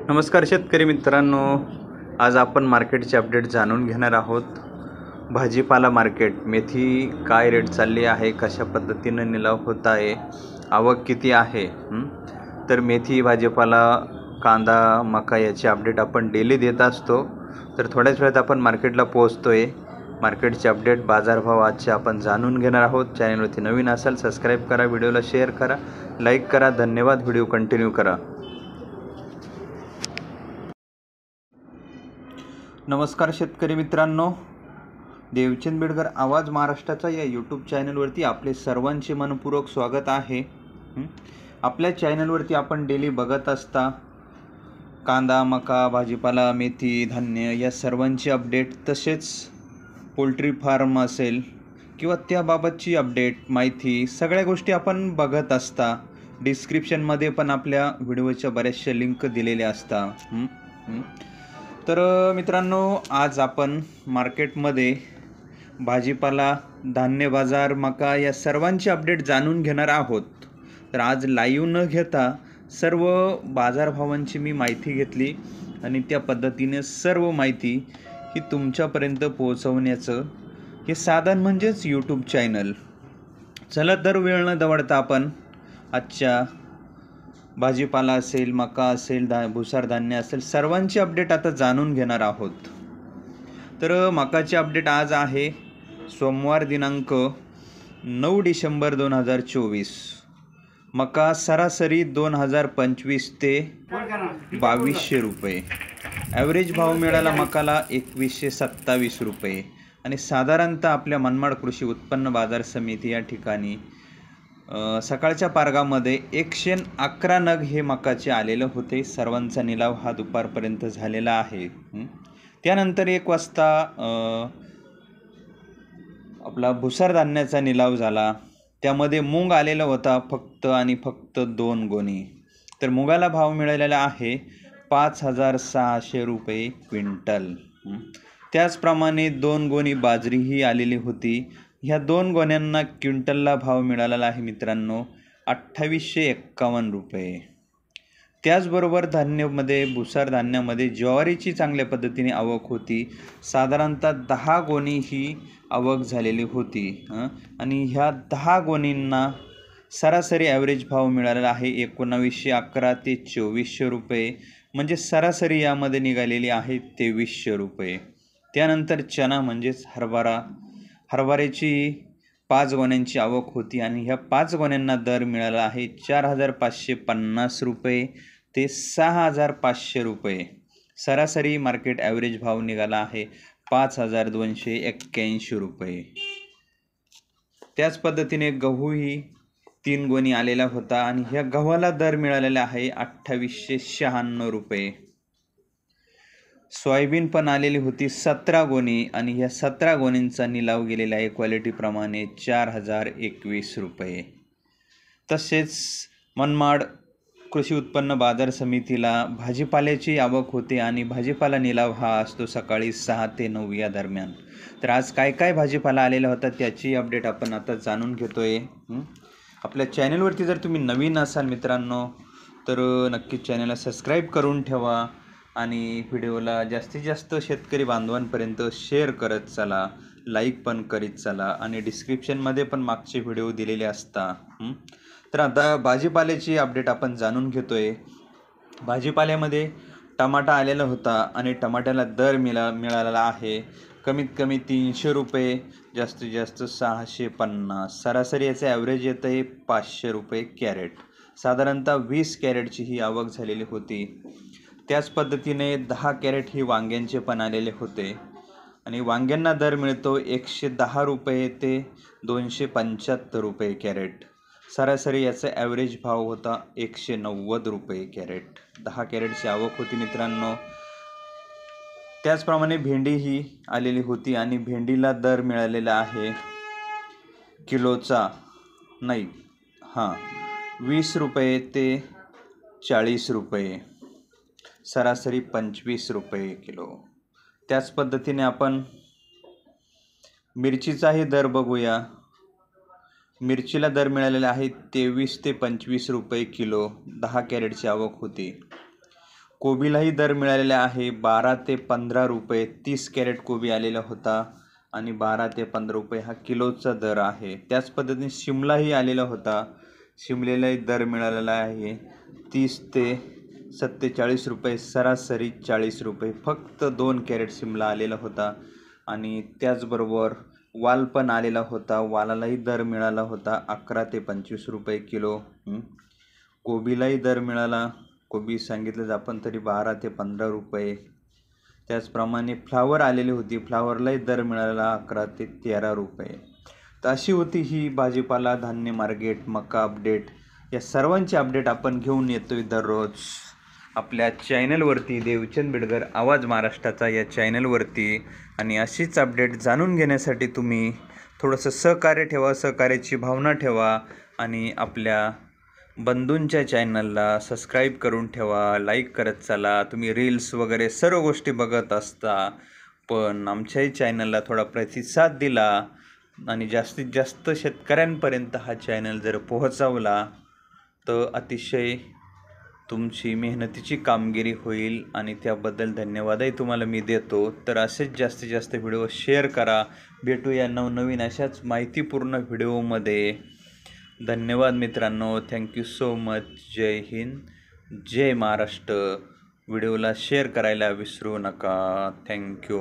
नमस्कार शेतकरी मित्रांनो, आज आपण मार्केटचे अपडेट जाणून घेणार आहोत। भाजीपाला मार्केट, मेथी काय रेट चालली आहे, कशा पद्धतीने निलाव होत आहे, आवक किती आहे। तर मेथी, भाजीपाला, कांदा, मका याचे अपडेट आपण डेली देत असतो। तर थोड्याच वेळात आपण मार्केटला पोहोचतोय। मार्केटचे अपडेट, बाजारभाव आजचे आपण जाणून घेणार आहोत। चॅनलवरती नवीन असाल सबस्क्राईब करा, व्हिडिओला शेअर करा, लाईक करा। धन्यवाद। व्हिडिओ कंटिन्यू करा। नमस्कार शेतकरी मित्रांनो, देवचंद बेडकर आवाज महाराष्ट्राचा या यूट्यूब चॅनलवरती आपले सर्वांचे मनपूर्वक स्वागत आहे। आपल्या चॅनलवरती आपण डेली बघत असता कांदा, मका, भाजीपाला, मेथी, धान्य या सर्वांची अपडेट, तसेच पोल्ट्री फार्म असेल किंवा त्याबाबतची अपडेट, माहिती, सगळ्या गोष्टी आपण बघत असता। डिस्क्रिप्शनमध्ये पण आपल्या व्हिडिओच्या बऱ्याचशा लिंक दिलेल्या असतात। तर मित्रांनो, आज आपण मार्केटमध्ये भाजीपाला, धान्य बाजार, मका या सर्वांची अपडेट जाणून घेणार आहोत। तर आज लाईव्ह न घेता सर्व बाजारभावांची मी माहिती घेतली आणि त्या पद्धतीने सर्व माहिती ही तुमच्यापर्यंत पोहोचवण्याचं हे साधन म्हणजेच यूट्यूब चॅनल। चला तर वेळ न दवडता आपण आजच्या भाजीपाला असेल, मका असेल, भुसार धान्य असेल, सर्वांची अपडेट आता जाणून घेणार आहोत। तर मकाची अपडेट आज आहे सोमवार दिनांक 9 डिसेंबर 2024। मका सरासरी 2025 ते 2200 रुपये। ॲव्हरेज भाव मिळाला मकाला 2127 रुपये आणि साधारणतः आपल्या मनमाड कृषी उत्पन्न बाजार समिती या ठिकाणी सकाळच्या पारगामध्ये 111 नग हे मकाचे आलेले होते। सर्वांचा निलाव हा दुपारपर्यंत झालेला आहे। त्यानंतर 1 वाजता आपला भुसार धान्याचा निलाव झाला। त्यामध्ये मूग आलेला होता फक्त आणि फक्त 2 गोणी। तर मुगाला भाव मिळालेला आहे 5600 रुपये क्विंटल। त्याचप्रमाणे 2 गोणी बाजरीही आलेली होती। ह्या 2 गोण्यांना क्विंटलला भाव मिळालेला आहे मित्रांनो 2851 रुपये। त्याचबरोबर धान्यामध्ये, भुसार धान्यामध्ये ज्वारीची चांगल्या पद्धतीने आवक होती। साधारणतः 10 गोणी ही आवक झालेली होती आणि ह्या 10 गोणींना सरासरी ॲव्हरेज भाव मिळालेला आहे 1911 ते 2400 रुपये, म्हणजे सरासरी यामध्ये निघालेली आहे 2300 रुपये। त्यानंतर चना म्हणजेच हरभऱ्याची 5 गोण्यांची आवक होती आणि ह्या 5 गोण्यांना दर मिळाला आहे 4550 रुपये ते 6500 रुपये। सरासरी मार्केट ॲव्हरेज भाव निघाला आहे 5281 रुपये। त्याच पद्धतीने गहूही 3 गोणी आलेला होता आणि ह्या गव्हाला दर मिळालेला आहे 2896 रुपये। सोयाबीन पण आलेली होती 17 गोणी आणि ह्या 17 गोणींचा निलाव गेलेला आहे क्वालिटीप्रमाणे 4021 रुपये। तसेच मनमाड कृषी उत्पन्न बाजार समितीला भाजीपाल्याची आवक होते आणि भाजीपाला निलाव हा असतो सकाळी 6 ते 9 या दरम्यान। तर आज काय काय भाजीपाला आलेला होता त्याची अपडेट आपण आता जाणून घेतोय। आपल्या चॅनलवरती जर तुम्ही नवीन असाल मित्रांनो तर नक्कीच चॅनलला सबस्क्राईब करून ठेवा आणि व्हिडिओला जास्तीत जास्त शेतकरी बांधवांपर्यंत शेअर करत चला, लाईक पण करीत चला आणि डिस्क्रिप्शनमध्ये पण मागचे व्हिडिओ दिलेले असतात। तर आता भाजीपाल्याची अपडेट आपण जाणून घेतोय। भाजीपाल्यामध्ये टमाटा आलेला होता आणि टमाट्याला दर मिळालेला आहे कमीत कमी 300 रुपये, जास्तीत जास्त 650। सरासरी याचे ॲव्हरेज येतं आहे 500 रुपये कॅरेट। साधारणतः 20 कॅरेटची ही आवक झालेली होती। त्याच पद्धतीने 10 कॅरेट ही वांग्यांचे पण आलेले होते आणि वांग्यांना दर मिळतो 110 रुपये ते 275 रुपये कॅरेट। सरासरी याचा ॲव्हरेज भाव होता 190 रुपये कॅरेट। 10 कॅरेटची आवक होती मित्रांनो। त्याचप्रमाणे भेंडी ही आलेली होती आणि भेंडीला दर मिळालेला आहे किलोचा 20 रुपये ते 40 रुपये, सरासरी 25 रुपये किलो। त्याच पद्धतीने आपण मिरचीचाही दर बघूया। मिरचीला दर मिळालेला आहे 23 ते 25 रुपये किलो। 10 कॅरेटची आवक होती। कोबीलाही दर मिळालेला आहे 12 ते 15 रुपये. 30 कॅरेट कोबी आलेला होता आणि 12 ते 15 रुपये हा किलोचा दर आहे. त्याच पद्धतीने शिमलाही आलेला होता. शिमलेलाही दर मिळालेला आहे 30 ते 47 रुपये, सरासरी 40 रुपये. फक्त 2 कॅरेट शिमला आलेला होता. आणि त्याचबरोबर वाल पण आलेला होता. वालालाही दर मिळाला होता 11 ते 25 रुपये किलो. कोबीलाही दर मिळाला. कोबी सांगितलं आपण तरी 12 ते 15 रुपये. त्याचप्रमाणे फ्लावर आलेली होती. फ्लावरलाही दर मिळाला 11 ते 13 रुपये. तर अशी होती ही भाजीपाला धान्य मार्केट मका अपडेट. या सर्वांची अपडेट आपण घेऊन येतोय दररोज आपल्या चॅनलवरती, देवचंद बिडकर आवाज महाराष्ट्राचा या चॅनलवरती. आणि अशीच अपडेट जाणून घेण्यासाठी तुम्ही थोडंसं सहकार्य ठेवा, सहकार्याची भावना ठेवा आणि आपल्या बंधूंच्या चॅनलला सबस्क्राईब करून ठेवा, लाईक करत चला. तुम्ही रील्स वगैरे सर्व गोष्टी बघत असता, पण आमच्याही चॅनलला थोडा प्रतिसाद दिला आणि जास्तीत जास्त शेतकऱ्यांपर्यंत हा चॅनल जर पोहोचवला तर अतिशय तुमची मेहनतीची कामगिरी होईल आणि त्याबद्दल धन्यवादही तुम्हाला मी देतो. तर असेच जास्तीत जास्त व्हिडिओ शेअर करा. भेटूया नवनवीन अशाच माहितीपूर्ण व्हिडिओमध्ये. धन्यवाद मित्रांनो. Thank you so much. जय हिंद, जय महाराष्ट्र. व्हिडिओला शेअर करायला विसरू नका. थँक्यू.